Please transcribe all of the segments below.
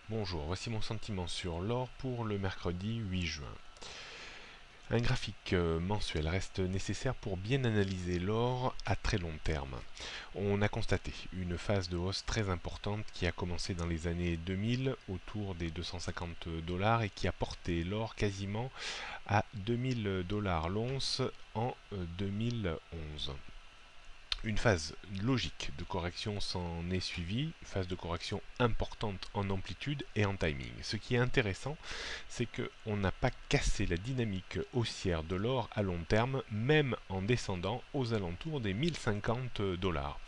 Bonjour, voici mon sentiment sur l'or pour le mercredi 8 juin. Un graphique mensuel reste nécessaire pour bien analyser l'or à très long terme. On a constaté une phase de hausse très importante qui a commencé dans les années 2000 autour des 250 dollars et qui a porté l'or quasiment à 2000 dollars l'once en 2011. Une phase logique de correction s'en est suivie, une phase de correction importante en amplitude et en timing. Ce qui est intéressant, c'est qu'on n'a pas cassé la dynamique haussière de l'or à long terme, même en descendant aux alentours des 1050 dollars.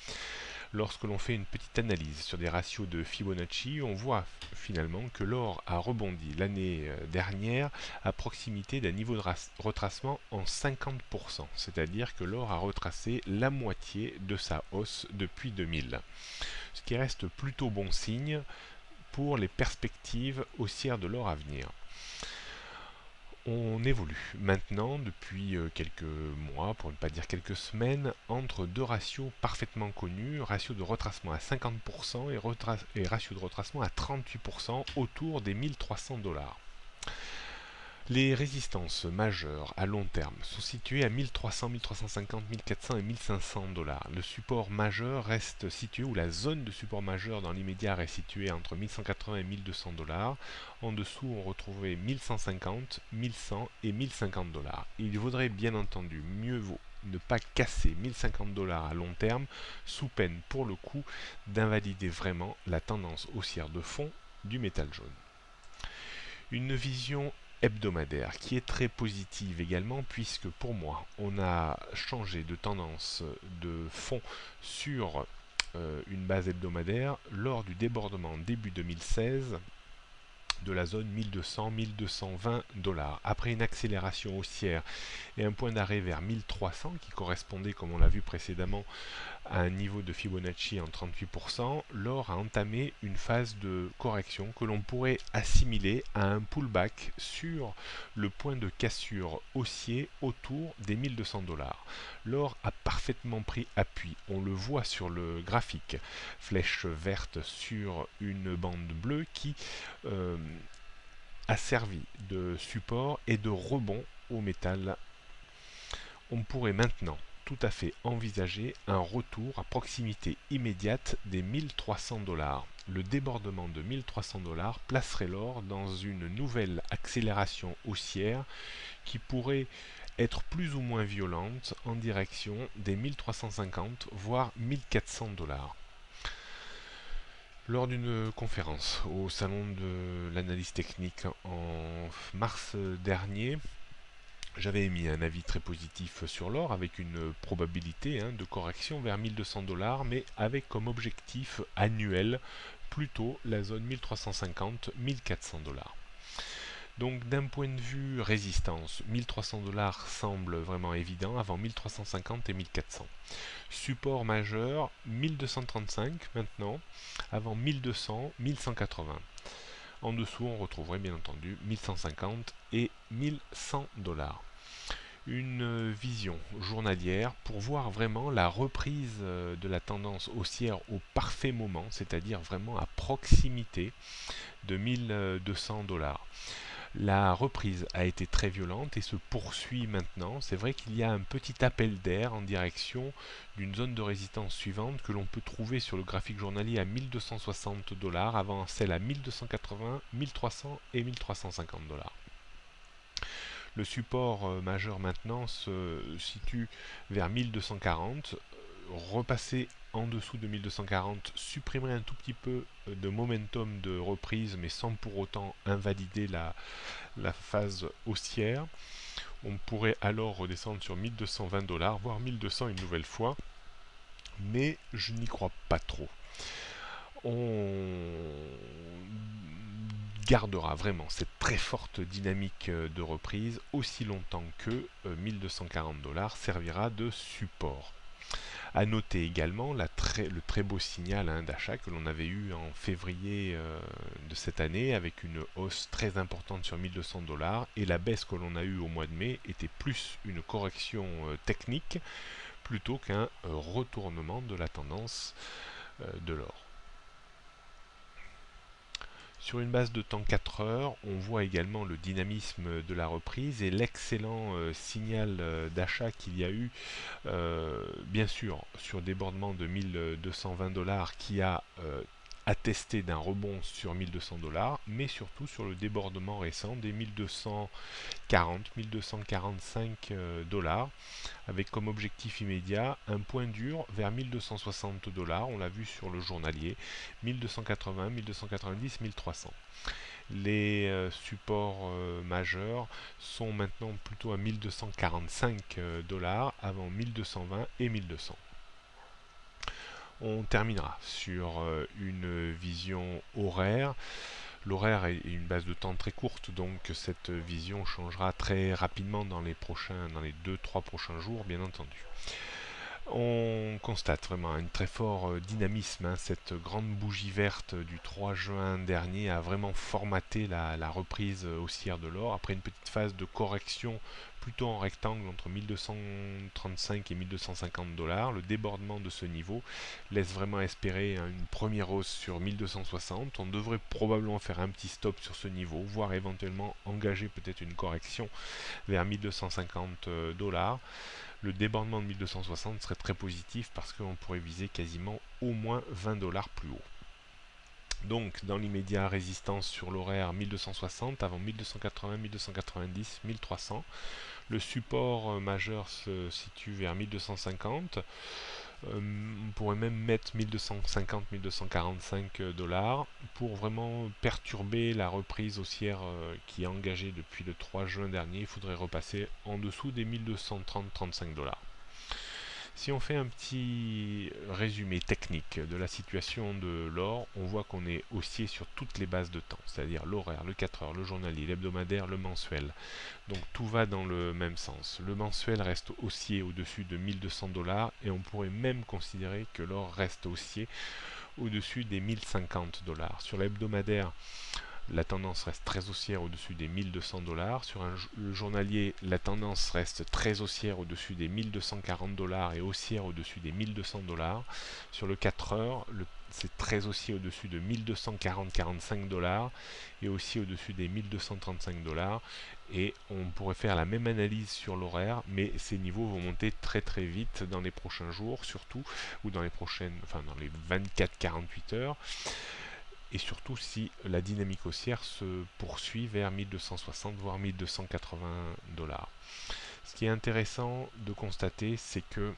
Lorsque l'on fait une petite analyse sur des ratios de Fibonacci, on voit finalement que l'or a rebondi l'année dernière à proximité d'un niveau de retracement en 50%, c'est-à-dire que l'or a retracé la moitié de sa hausse depuis 2000, ce qui reste plutôt bon signe pour les perspectives haussières de l'or à venir. On évolue maintenant depuis quelques mois, pour ne pas dire quelques semaines, entre deux ratios parfaitement connus, ratio de retracement à 50% et ratio de retracement à 38% autour des 1300 dollars. Les résistances majeures à long terme sont situées à 1300, 1350, 1400 et 1500 dollars. Le support majeur reste situé, ou la zone de support majeur dans l'immédiat reste située entre 1180 et 1200 dollars. En dessous, on retrouvait 1150, 1100 et 1050 dollars. Il vaudrait bien entendu mieux vaut ne pas casser 1050 dollars à long terme, sous peine pour le coup d'invalider vraiment la tendance haussière de fond du métal jaune. Une vision hebdomadaire qui est très positive également, puisque pour moi on a changé de tendance de fond sur une base hebdomadaire lors du débordement début 2016 de la zone 1200-1220 dollars. Après une accélération haussière et un point d'arrêt vers 1300 qui correspondait, comme on l'a vu précédemment, à un niveau de Fibonacci en 38%, l'or a entamé une phase de correction que l'on pourrait assimiler à un pullback sur le point de cassure haussier autour des 1200 dollars. L'or a parfaitement pris appui, on le voit sur le graphique, flèche verte sur une bande bleue qui a servi de support et de rebond au métal. On pourrait maintenant tout à fait envisager un retour à proximité immédiate des 1300 dollars. Le débordement de 1300 dollars placerait l'or dans une nouvelle accélération haussière qui pourrait être plus ou moins violente en direction des 1350 voire 1400 dollars. Lors d'une conférence au salon de l'analyse technique en mars dernier, j'avais émis un avis très positif sur l'or avec une probabilité de correction vers 1200 dollars, mais avec comme objectif annuel plutôt la zone 1350-1400 dollars. Donc d'un point de vue résistance, 1300 dollars semble vraiment évident avant 1350 et 1400. Support majeur 1235 maintenant, avant 1200, 1180. En dessous, on retrouverait bien entendu 1150 et 1100 dollars. Une vision journalière pour voir vraiment la reprise de la tendance haussière au parfait moment, c'est-à-dire vraiment à proximité de 1200 dollars. La reprise a été très violente et se poursuit maintenant. C'est vrai qu'il y a un petit appel d'air en direction d'une zone de résistance suivante que l'on peut trouver sur le graphique journalier à 1260 dollars avant celle à 1280, 1300 et 1350 dollars. Le support majeur maintenant se situe vers 1240. Repasser en dessous de 1240 supprimerait un tout petit peu de momentum de reprise, mais sans pour autant invalider la phase haussière. On pourrait alors redescendre sur 1220 dollars, voire 1200 une nouvelle fois, mais je n'y crois pas trop. On gardera vraiment cette très forte dynamique de reprise aussi longtemps que 1240 dollars servira de support. À noter également le très beau signal d'achat que l'on avait eu en février de cette année avec une hausse très importante sur 1200 dollars et la baisse que l'on a eue au mois de mai était plus une correction technique plutôt qu'un retournement de la tendance de l'or. Sur une base de temps 4 heures, on voit également le dynamisme de la reprise et l'excellent signal d'achat qu'il y a eu, bien sûr, sur débordement de 1220 dollars qui a attesté d'un rebond sur 1200 dollars, mais surtout sur le débordement récent des 1240-1245 dollars, avec comme objectif immédiat un point dur vers 1260 dollars, on l'a vu sur le journalier, 1280, 1290, 1300. Les supports majeurs sont maintenant plutôt à 1245 dollars avant 1220 et 1200. On terminera sur une vision horaire. L'horaire est une base de temps très courte, donc cette vision changera très rapidement dans les 2-3 prochains jours, bien entendu. On constate vraiment un très fort dynamisme, hein. Cette grande bougie verte du 3 juin dernier a vraiment formaté la reprise haussière de l'or après une petite phase de correction plutôt en rectangle entre 1235 et 1250 dollars. Le débordement de ce niveau laisse vraiment espérer une première hausse sur 1260. On devrait probablement faire un petit stop sur ce niveau, voire éventuellement engager peut-être une correction vers 1250 dollars. Le débordement de 1260 serait très positif parce qu'on pourrait viser quasiment au moins 20 dollars plus haut. Donc dans l'immédiat, résistance sur l'horaire 1260 avant 1280, 1290, 1300. Le support majeur se situe vers 1250. On pourrait même mettre 1250-1245 dollars pour vraiment perturber la reprise haussière qui est engagée depuis le 3 juin dernier. Il faudrait repasser en dessous des 1230-35 dollars. Si on fait un petit résumé technique de la situation de l'or, on voit qu'on est haussier sur toutes les bases de temps, c'est-à-dire l'horaire, le 4 heures, le journalier, l'hebdomadaire, le mensuel. Donc tout va dans le même sens. Le mensuel reste haussier au-dessus de 1200 dollars et on pourrait même considérer que l'or reste haussier au-dessus des 1050 dollars. Sur l'hebdomadaire, la tendance reste très haussière au-dessus des 1200 dollars. Sur le journalier, la tendance reste très haussière au-dessus des 1240 dollars et haussière au-dessus des 1200 dollars. Sur le 4 heures, c'est très haussier au-dessus de 1240-45 dollars et aussi au-dessus des 1235 dollars. Et on pourrait faire la même analyse sur l'horaire, mais ces niveaux vont monter très très vite dans les prochains jours, surtout, ou dans les dans les 24-48 heures. Et surtout si la dynamique haussière se poursuit vers 1260 voire 1280 dollars. Ce qui est intéressant de constater, c'est que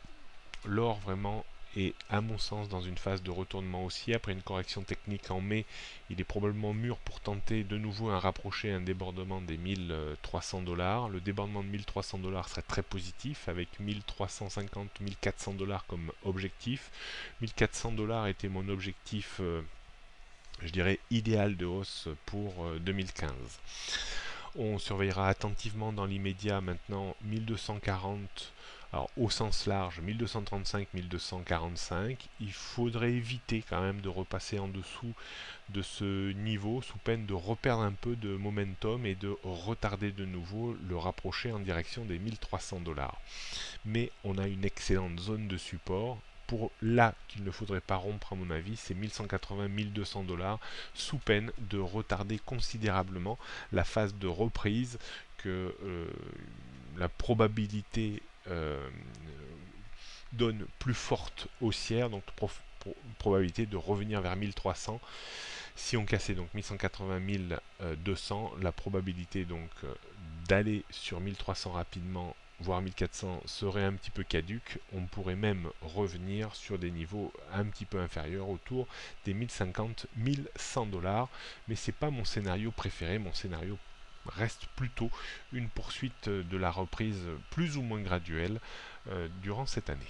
l'or vraiment est à mon sens dans une phase de retournement haussier. Après une correction technique en mai, il est probablement mûr pour tenter de nouveau un débordement des 1300 dollars. Le débordement de 1300 dollars serait très positif avec 1350-1400 dollars comme objectif. 1400 dollars était mon objectif je dirais idéal de hausse pour 2015. On surveillera attentivement dans l'immédiat maintenant 1240, alors au sens large 1235, 1245. Il faudrait éviter quand même de repasser en dessous de ce niveau sous peine de reperdre un peu de momentum et de retarder de nouveau le rapprocher en direction des 1300 dollars. Mais on a une excellente zone de support. Pour là qu'il ne faudrait pas rompre à mon avis, c'est 1180-1200 dollars sous peine de retarder considérablement la phase de reprise que la probabilité donne plus forte haussière, donc probabilité de revenir vers 1300. Si on cassait donc 1180-1200, la probabilité donc d'aller sur 1300 rapidement voire 1400 serait un petit peu caduque. On pourrait même revenir sur des niveaux un petit peu inférieurs autour des 1050-1100 dollars, mais c'est pas mon scénario préféré. Mon scénario reste plutôt une poursuite de la reprise plus ou moins graduelle durant cette année.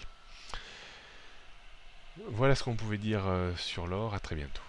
Voilà ce qu'on pouvait dire sur l'or. À très bientôt.